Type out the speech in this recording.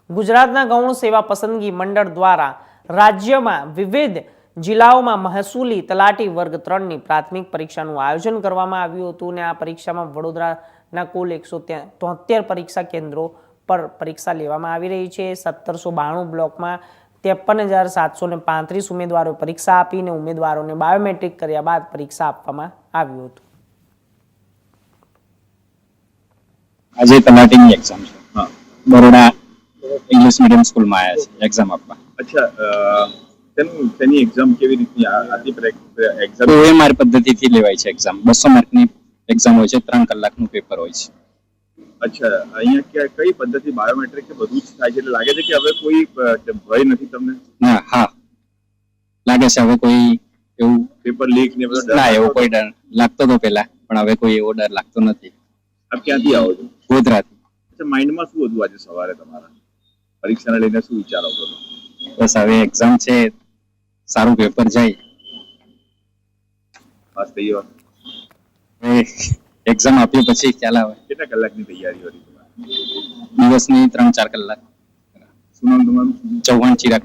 ગુજરાતના ગૌણ સેવા પસંદગી મંડળ દ્વારા રાજ્યમાં વિવિધ જિલ્લાઓમાં મહેસૂલી તલાટી વર્ગ 3ની પ્રાથમિક પરીક્ષાનું આયોજન કરવામાં આવ્યું હતું અને આ પરીક્ષામાં વડોદરાના કુલ 173 પરીક્ષા કેન્દ્રો પર પરીક્ષા લેવામાં આવી રહી છે। 1792 બ્લોકમાં 53,735 ઉમેદવારોએ પરીક્ષા આપીને ઉમેદવારોને બાયોમેટ્રિક કર્યા બાદ પરીક્ષા આપવામાં આવ્યું હતું। આજે તલાટીની એક્ઝામ છે। હા, બરોડા ઇંગ્લિશ મીડિયમ સ્કૂલમાં આવ્યા છે એક્ઝામ આપવા। અચ્છા, તેની એક્ઝામ કેવી રીતની આથી એક્ઝામ OMR પદ્ધતિથી લેવાય છે એક્ઝામ। 200 માર્કની એક્ઝામ હોય છે, 3 કલાકનું પેપર હોય છે। અચ્છા, અહીંયા કઈ પદ્ધતિ બાયોમેટ્રિક કે બધું જ થાય છે એટલે લાગે છે કે હવે કોઈ ભય નથી તમને? ના, હા લાગે છે હવે કોઈ એવું પેપર લીક ને બધો ના એવો કોઈ ડર લાગતો હતો પહેલા, પણ હવે કોઈ એવો ડર લાગતો નથી। આપ ક્યાંથી આવો છો? ગોધરાથી। અચ્છા, માઇન્ડમાં શું હતું આજે સવારે તમારા પરીક્ષાને લઈને શું વિચાર આવતો હતો? બસ હવે એક્ઝામ છે, સારું પેપર જાય પાસ થઈ ગયો? એક્ઝામ આપ્યો પછી ખ્યાલ આવે। કેટલા કલાકની તૈયારી હતી તમારી? દિવસની 3-4 કલાક। શું નામ તમારું? ચૌહાણ ચિરાગ।